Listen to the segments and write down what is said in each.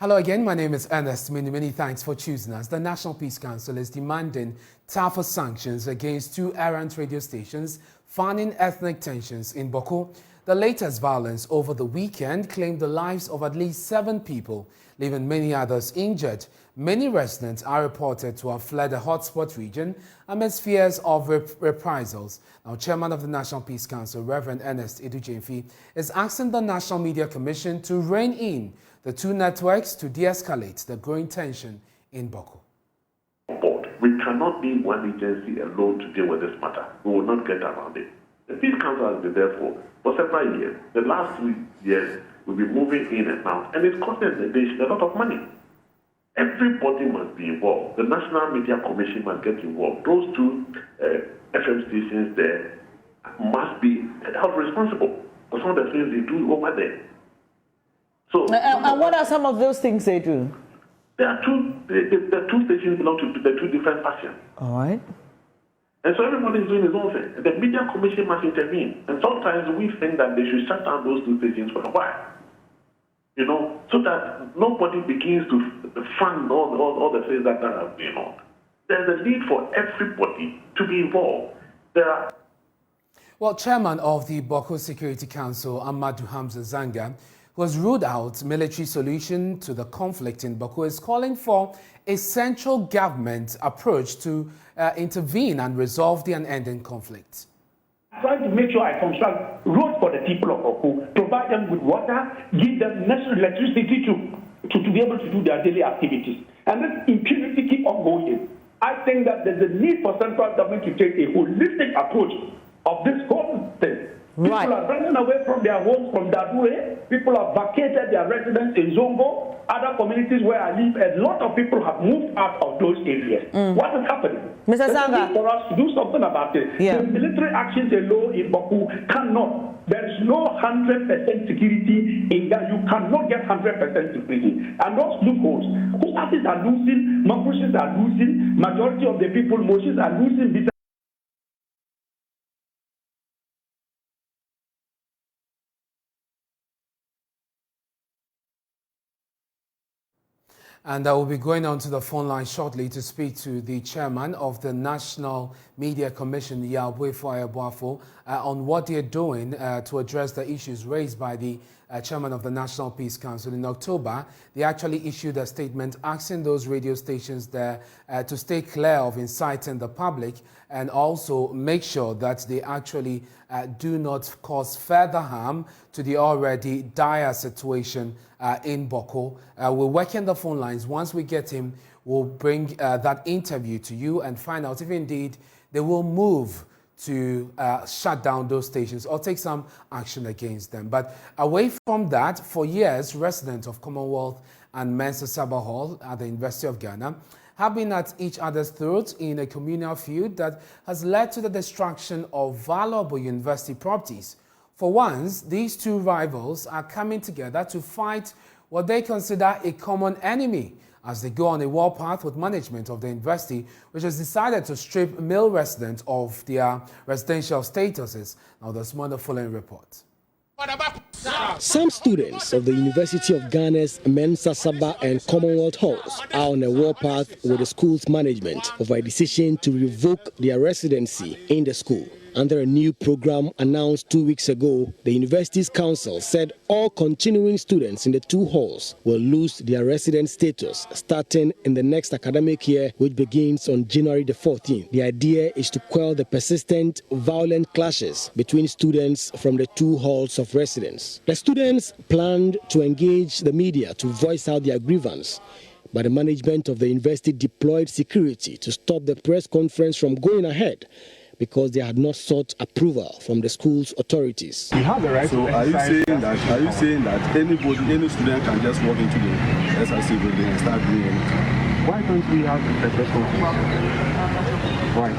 Hello again, my name is Ernest. Many thanks for choosing us. The National Peace Council is demanding tougher sanctions against two errant radio stations fanning ethnic tensions in Bawku. The latest violence over the weekend claimed the lives of at least 7 people, leaving many others injured. Many residents are reported to have fled the hotspot region amidst fears of reprisals. Now, Chairman of the National Peace Council, Reverend Ernest Kojo, is asking the National Media Commission to rein in the two networks to de-escalate the growing tension in Bawku. We cannot be one agency alone to deal with this matter. We will not get around it. The Peace Council has been there for several years. The last 2 years, we've been moving in and out, and it's costing the nation a lot of money. Everybody must be involved. The National Media Commission must get involved. Those two FM stations there must be held responsible for some of the things they do over there. So, and what are some of those things they do? There are the two stations belong to the two different factions. All right. And so everybody is doing his own thing. The Media Commission must intervene. And sometimes we think that they should shut down those two stations for a while. You know, so that nobody begins to fund all the things that are going on. There's a need for everybody to be involved. Well, Chairman of the Bawku Security Council, Ahmadu Hamza Zanga, who has ruled out military solution to the conflict in Bawku, is calling for a central government approach to intervene and resolve the unending conflict. Trying to make sure I construct roads for the people of Bawku, provide them with water, give them necessary electricity to be able to do their daily activities. And this impunity keep on going. I think that there's a need for central government to take a holistic approach of this whole thing. Right. People are running away from their homes from Dadue. People have vacated their residence in Zongo. Other communities where I live, a lot of people have moved out of those areas. What is happening? Mr. Zanga, for us to do something about it. Yeah. The military actions alone in Bawku cannot. There is no 100% security in that. You cannot get 100% security. And those loopholes, Kusasis are losing, Mapuches are losing, majority of the people, Moshes are losing. And I will be going on to the phone line shortly to speak to the chairman of the National Media Commission, Bawku, on what they are doing to address the issues raised by the chairman of the National Peace Council. In October, they actually issued a statement asking those radio stations there to stay clear of inciting the public and also make sure that they actually do not cause further harm to the already dire situation in Bawku. We're working the phone lines. Once we get him, we'll bring that interview to you and find out if indeed they will move to shut down those stations or take some action against them. But away from that, for years, residents of Commonwealth and Mensa Sabah Hall at the University of Ghana have been at each other's throats in a communal feud that has led to the destruction of valuable university properties. For once, these two rivals are coming together to fight what they consider a common enemy as they go on a warpath with management of the university, which has decided to strip male residents of their residential statuses. Now, there's more in the following report. Some students of the University of Ghana's Mensa Sabah and Commonwealth halls are on a warpath with the school's management over a decision to revoke their residency in the school. Under a new program announced 2 weeks ago, the university's council said all continuing students in the two halls will lose their resident status starting in the next academic year, which begins on January the 14th. The idea is to quell the persistent violent clashes between students from the two halls of residence. The students planned to engage the media to voice out their grievance, but the management of the university deployed security to stop the press conference from going ahead because they had not sought approval from the school's authorities. You have the right. So are you saying that any student can just walk into the SRC building and start doing anything? Why don't we have a press conference? Why?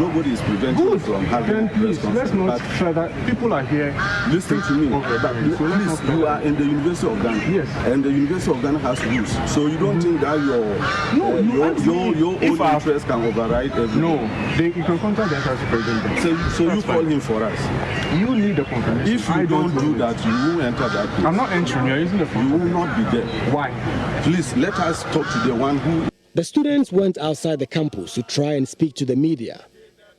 Nobody is preventing you from having Then please, press let's conference. not try that. People are here. Listen to me. Okay, so let's not Please, try you that. are in the University of Ghana. Yes. And the University of Ghana has rules. So you don't think that your own interest can override everything? No, you can contact the SRC president. So you call him for us. You need the confirmation. If you don't do that, you won't enter that place. I'm not entering. You're using the phone. You will not be there. Why? Please, let us talk to the one who... The students went outside the campus to try and speak to the media.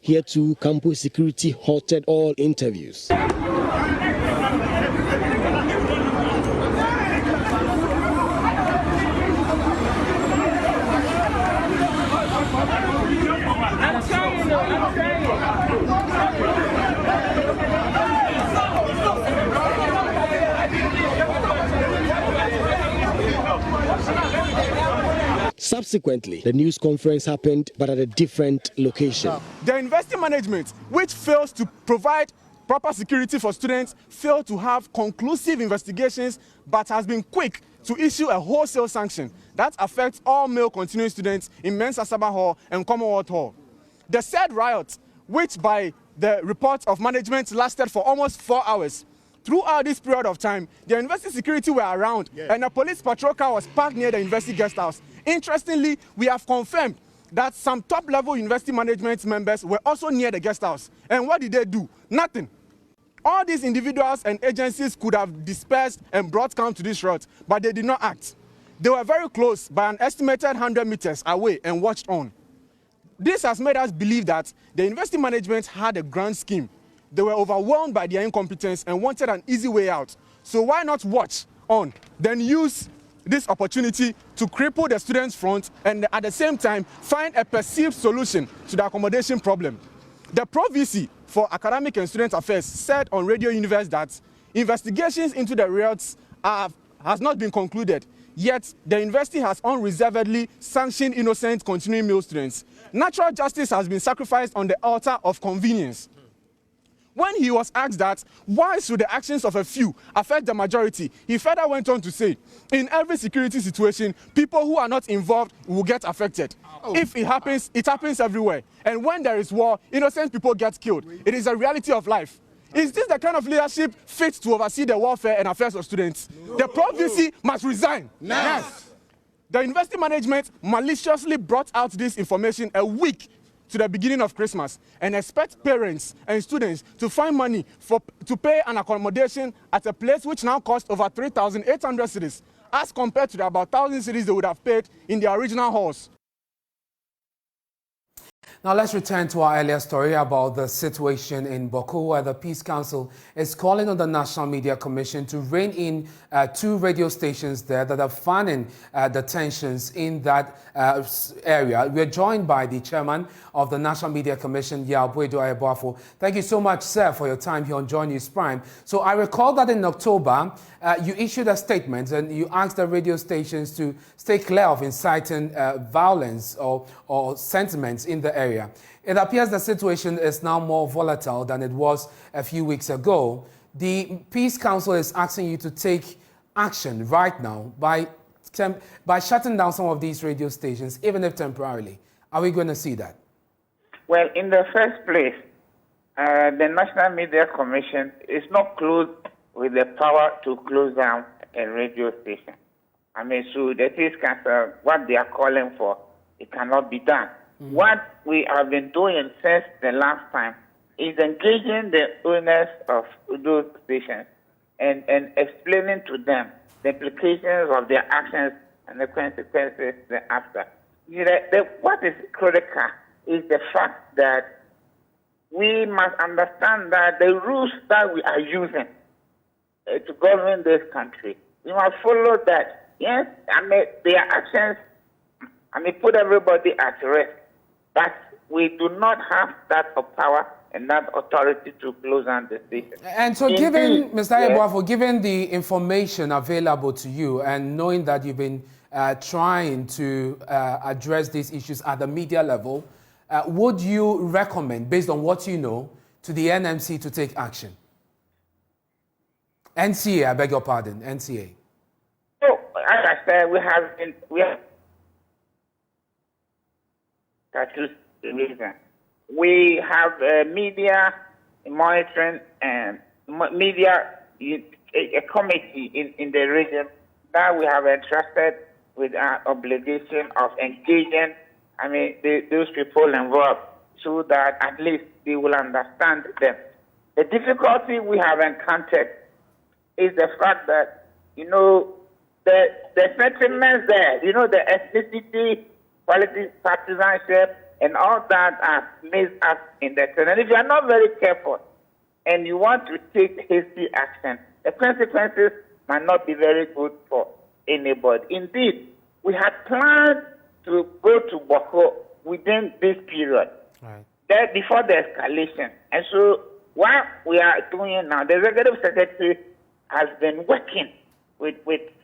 Here too, campus security halted all interviews. Subsequently, the news conference happened, but at a different location. The university management, which fails to provide proper security for students, failed to have conclusive investigations, but has been quick to issue a wholesale sanction that affects all male continuing students in Men's Asaba Hall and Commonwealth Hall. The said riot, which by the reports of management lasted for almost 4 hours, throughout this period of time, the university security were around, and a police patrol car was parked near the university guest house. Interestingly, we have confirmed that some top-level university management members were also near the guest house. And what did they do? Nothing. All these individuals and agencies could have dispersed and brought calm to this riot, but they did not act. They were very close, by an estimated 100 meters away, and watched on. This has made us believe that the university management had a grand scheme. They were overwhelmed by their incompetence and wanted an easy way out. So why not watch on, then use this opportunity to cripple the students' front and at the same time find a perceived solution to the accommodation problem. The Pro-VC for Academic and Student Affairs said on Radio Universe that investigations into the riots has not been concluded, yet the university has unreservedly sanctioned innocent continuing male students. Natural justice has been sacrificed on the altar of convenience. When he was asked that, why should the actions of a few affect the majority, he further went on to say, in every security situation, people who are not involved will get affected. If it happens everywhere. And when there is war, innocent people get killed. It is a reality of life. Is this the kind of leadership fit to oversee the welfare and affairs of students? The Pro-VC must resign. Yes. The university management maliciously brought out this information a week to the beginning of Christmas and expect parents and students to find money to pay an accommodation at a place which now costs over 3,800 cedis, as compared to the about 1,000 cedis they would have paid in their original halls. Now let's return to our earlier story about the situation in Bawku, where the Peace Council is calling on the National Media Commission to rein in 2 radio stations there that are fanning the tensions in that area. We're joined by the chairman of the National Media Commission, Bawku. Thank you so much, sir, for your time here on Joy News Prime. So I recall that in October, you issued a statement and you asked the radio stations to stay clear of inciting violence or sentiments in the area. It appears the situation is now more volatile than it was a few weeks ago. The Peace Council is asking you to take action right now by shutting down some of these radio stations, even if temporarily. Are we going to see that? Well, in the first place, the National Media Commission is not clothed with the power to close down a radio station. I mean, so the Peace Council, what they are calling for, it cannot be done. What we have been doing since the last time is engaging the owners of those stations and explaining to them the implications of their actions and the consequences thereafter. What is critical is the fact that we must understand that the rules that we are using to govern this country, we must follow that. Yes, I mean, their actions, put everybody at rest. But we do not have that power and that authority to close down the station. And so given, Mr. Ayeboafo, given the information available to you and knowing that you've been trying to address these issues at the media level, would you recommend, based on what you know, to the NMC to take action? NCA, I beg your pardon, NCA. So, as I said, we have that is the reason. we have media monitoring and media a committee in the region that we have entrusted with our obligation of engaging, those people involved so that at least they will understand them. The difficulty we have encountered is the fact that, the sentiments there, the ethnicity, politics, partisanship, and all that are mixed up in the turn. And if you are not very careful and you want to take hasty action, the consequences might not be very good for anybody. Indeed, we had planned to go to Bawku within this period, right, before the escalation. And so what we are doing now, the Executive Secretary has been working with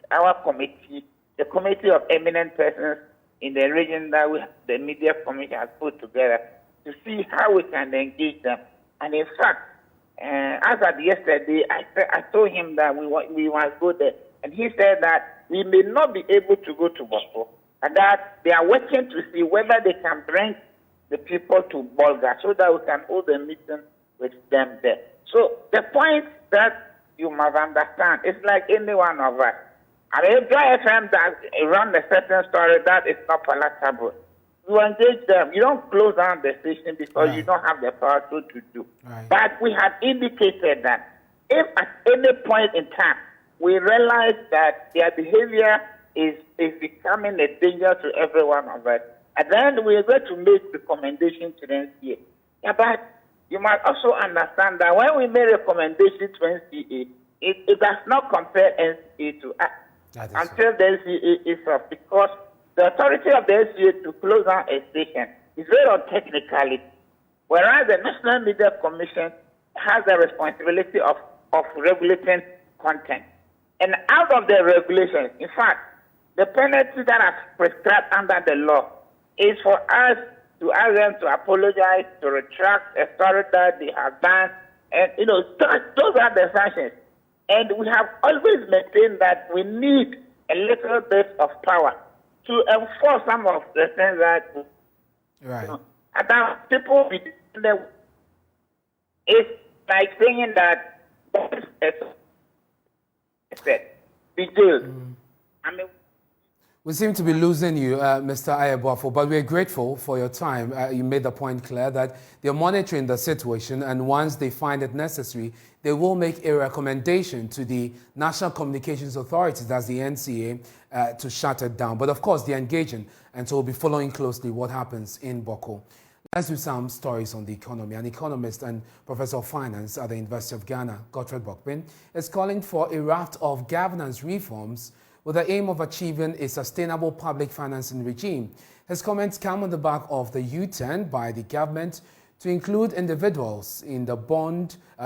our committee, the Committee of Eminent Persons in the region that the Media Commission has put together to see how we can engage them. And in fact, as of yesterday, I told him that we must go there. And he said that we may not be able to go to Bawku, and that they are working to see whether they can bring the people to Bulga so that we can hold a meeting with them there. So the point that you must understand, it's like any one of us. If Joy FM that run a certain story that is not palatable, you engage them. You don't close down the station because you don't have the power to do. Right. But we have indicated that if at any point in time we realize that their behavior is becoming a danger to every one of us, and then we are going to make recommendations to the NCA. Yeah, but you must also understand that when we make recommendations to NCA, it does not compare NCA to us until the NCA is off, because the authority of the NCA to close down a station is very on technicality, whereas the National Media Commission has the responsibility of regulating content. And out of the regulations, in fact, the penalty that are prescribed under the law is for us to ask them to apologize, to retract a story that they have done, and those are the sanctions. And we have always maintained that we need a little bit of power to enforce some of the things that and that people be it's like saying that be jailed. We seem to be losing you, Mr. Ayeboafo, but we're grateful for your time. You made the point clear that they're monitoring the situation, and once they find it necessary, they will make a recommendation to the National Communications Authority, that's the NCA, to shut it down. But of course, they're engaging, and so we'll be following closely what happens in Bawku. Let's do some stories on the economy. An economist and professor of finance at the University of Ghana, Godfred Bokpin, is calling for a raft of governance reforms with the aim of achieving a sustainable public financing regime. His comments come on the back of the U-turn by the government to include individuals in the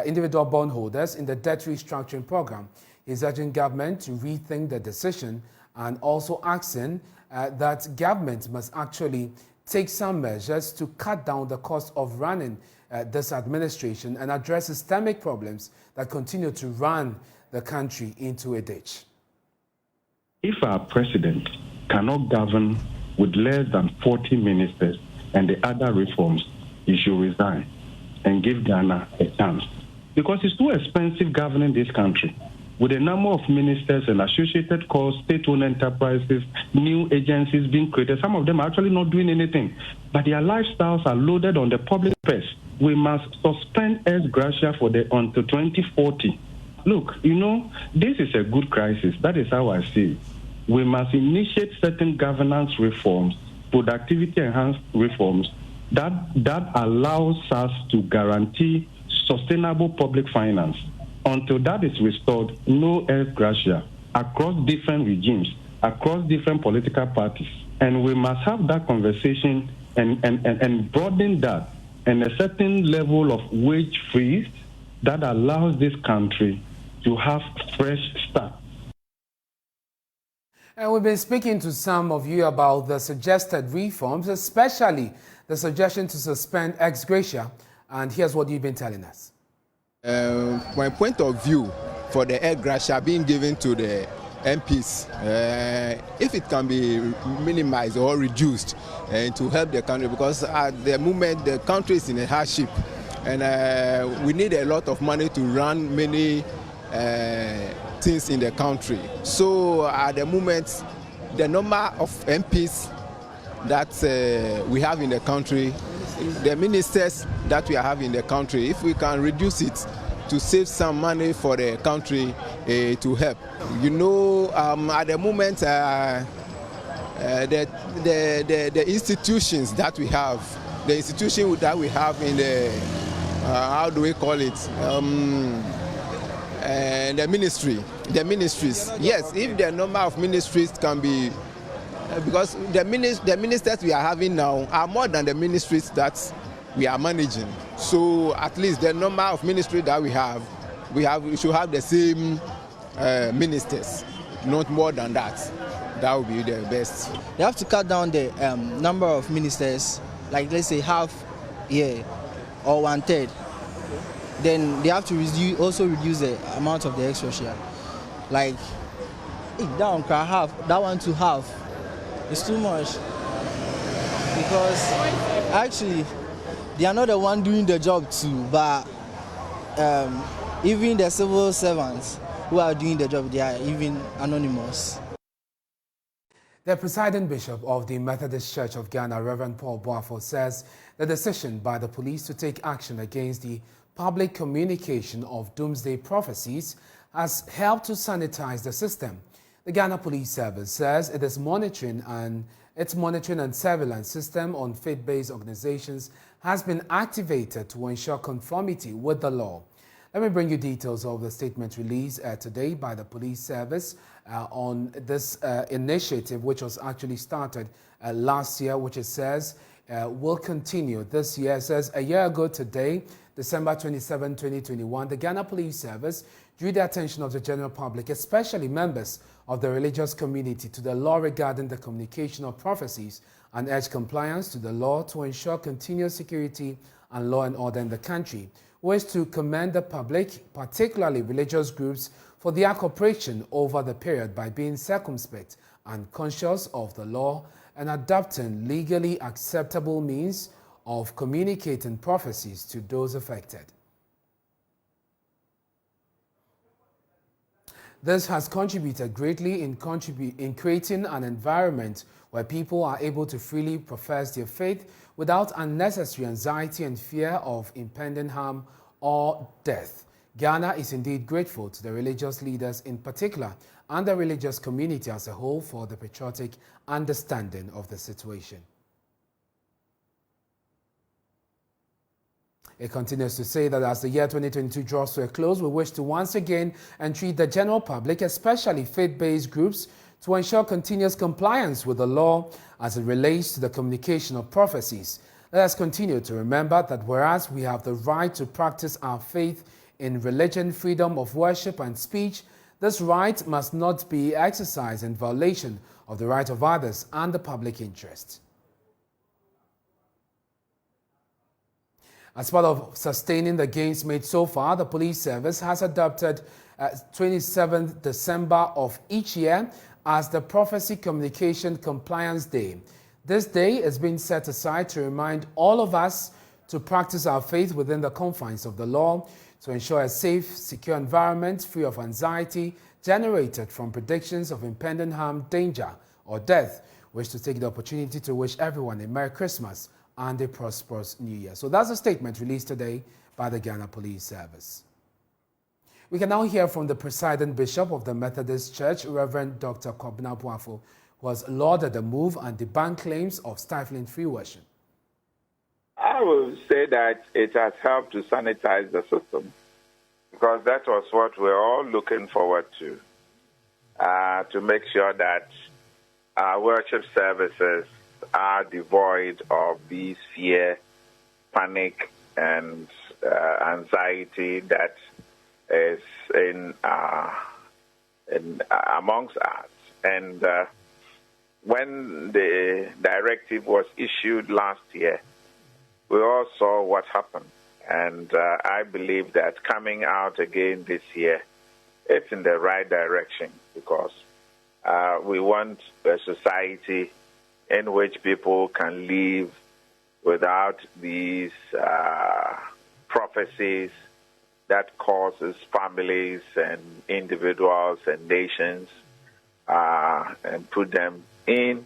individual bondholders in the debt restructuring program. He's urging government to rethink the decision and also asking that government must actually take some measures to cut down the cost of running this administration and address systemic problems that continue to run the country into a ditch. If our president cannot govern with less than 40 ministers and the other reforms, he should resign and give Ghana a chance. Because it's too expensive governing this country. With a number of ministers and associated costs, state-owned enterprises, new agencies being created, some of them are actually not doing anything, but their lifestyles are loaded on the public purse. We must suspend ex gratia for until 2040. Look, this is a good crisis. That is how I see it. We must initiate certain governance reforms, productivity-enhanced reforms that allows us to guarantee sustainable public finance. Until that is restored, no ex gratia across different regimes, across different political parties. And we must have that conversation and broaden that and a certain level of wage freeze that allows this country to have fresh start. And we've been speaking to some of you about the suggested reforms, especially the suggestion to suspend ex gratia. And here's what you've been telling us. My point of view for the ex gratia being given to the MPs, if it can be minimized or reduced to help the country, because at the moment the country is in a hardship and we need a lot of money to run many things in the country. So at the moment, the number of MPs that we have in the country, the ministers that we have in the country, if we can reduce it to save some money for the country to help. You know, at the moment, the institutions that we have, the institution that we have in the, how do we call it? The ministries. Yes, if the number of ministries can be, because the ministers we are having now are more than the ministries that we are managing. So at least the number of ministries that we should have the same ministers, not more than that. That would be the best. They have to cut down the number of ministers, like let's say half here or 1/3. Then they have to also reduce the amount of the extra share. Like that one can half, that one to half. It's too much because actually they are not the one doing the job too, but even the civil servants who are doing the job, they are even anonymous. The presiding bishop of the Methodist Church of Ghana, Reverend Paul Bawku, says the decision by the police to take action against the public communication of doomsday prophecies has helped to sanitize the system. The Ghana Police Service says its monitoring and surveillance system on faith-based organizations has been activated to ensure conformity with the law. Let me bring you details of the statement released today by the police service on this initiative, which was actually started last year, which it says will continue this year. It says a year ago today, December 27, 2021, the Ghana Police Service drew the attention of the general public, especially members of the religious community, to the law regarding the communication of prophecies and urged compliance to the law to ensure continuous security and law and order in the country. We wish to commend the public, particularly religious groups, for their cooperation over the period by being circumspect and conscious of the law and adopting legally acceptable means of communicating prophecies to those affected. This has contributed greatly in creating an environment where people are able to freely profess their faith without unnecessary anxiety and fear of impending harm or death. Ghana is indeed grateful to the religious leaders in particular and the religious community as a whole for the patriotic understanding of the situation. It continues to say that as the year 2022 draws to a close, we wish to once again entreat the general public, especially faith-based groups, to ensure continuous compliance with the law as it relates to the communication of prophecies. Let us continue to remember that whereas we have the right to practice our faith in religion, freedom of worship and speech, this right must not be exercised in violation of the right of others and the public interest. As part of sustaining the gains made so far, the police service has adopted 27th December of each year as the Prophecy Communication Compliance Day. This day is being set aside to remind all of us to practice our faith within the confines of the law, to ensure a safe, secure environment free of anxiety generated from predictions of impending harm, danger, or death. We wish to take the opportunity to wish everyone a Merry Christmas and a prosperous New Year. So that's a statement released today by the Ghana Police Service. We can now hear from the presiding bishop of the Methodist Church, Reverend Dr. Kojo Manu, who has lauded the move and debunked claims of stifling free worship. I will say that it has helped to sanitize the system, because that was what we're all looking forward to make sure that our worship services are devoid of these fear, panic, and anxiety that is amongst us. And when the directive was issued last year, we all saw what happened. And I believe that coming out again this year, it's in the right direction, because We want a society in which people can live without these prophecies that causes families and individuals and nations and put them in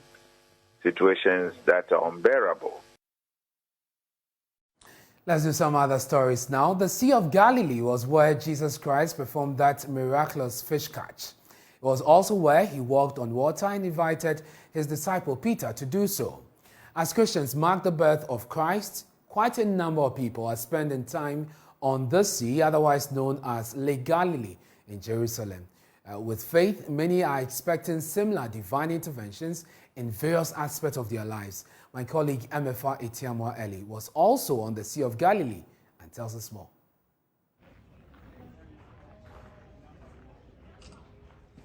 situations that are unbearable. Let's do some other stories now. The Sea of Galilee was where Jesus Christ performed that miraculous fish catch. It was also where he walked on water and invited his disciple Peter to do so. As Christians mark the birth of Christ, quite a number of people are spending time on the sea, otherwise known as Lake Galilee in Jerusalem. With faith, many are expecting similar divine interventions in various aspects of their lives. My colleague Emefa Etiamwa Eli was also on the Sea of Galilee and tells us more.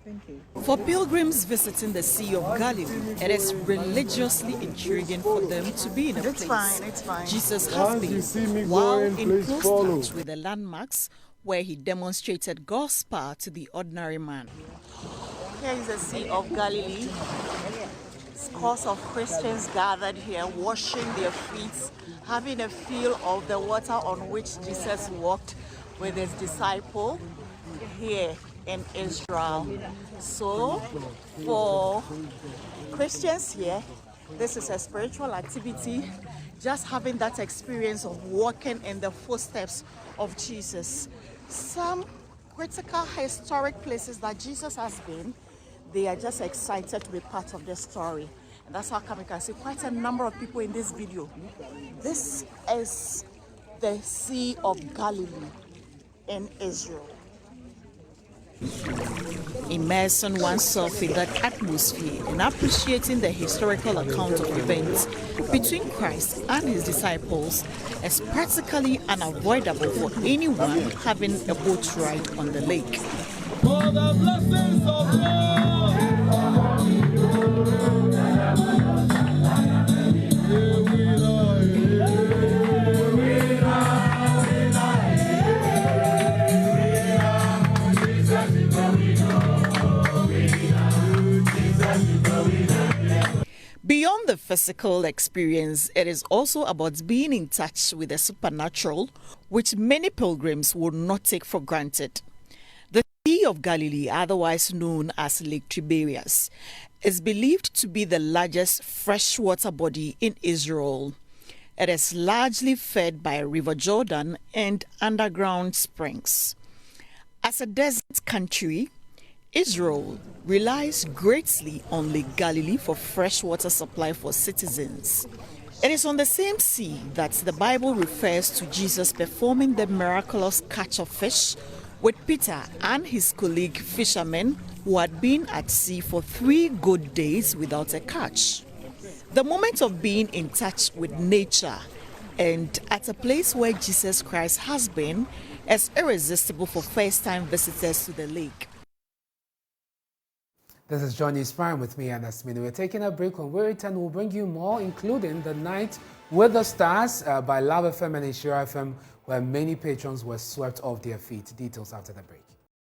Thank you. For pilgrims visiting the Sea of Galilee, it is religiously intriguing for them to be in a place Jesus has been, while in close touch with the landmarks where he demonstrated God's power to the ordinary man. Here is the Sea of Galilee. Scores of Christians gathered here, washing their feet, having a feel of the water on which Jesus walked with his disciple here in Israel. So, for Christians here, this is a spiritual activity, just having that experience of walking in the footsteps of Jesus. Some critical historic places that Jesus has been, they are just excited to be part of the story. And that's how come you can see quite a number of people in this video. This is the Sea of Galilee in Israel. Immersing oneself in that atmosphere and appreciating the historical account of events between Christ and his disciples is practically unavoidable for anyone having a boat ride on the lake. For the blessings of God. Beyond the physical experience, it is also about being in touch with the supernatural, which many pilgrims would not take for granted. The Sea of Galilee, otherwise known as Lake Tiberias, is believed to be the largest freshwater body in Israel. It is largely fed by River Jordan and underground springs. As a desert country, Israel relies greatly on Lake Galilee for freshwater supply for citizens. It is on the same sea that the Bible refers to Jesus performing the miraculous catch of fish with Peter and his colleague fishermen who had been at sea for 3 good days without a catch. The moment of being in touch with nature and at a place where Jesus Christ has been is irresistible for first-time visitors to the lake. This is Johnny Spine with me, Ernest Kojo Manu. We're taking a break. When we return, we'll bring you more, including The Night with the Stars by Love FM and Ishira FM, where many patrons were swept off their feet. Details after the break.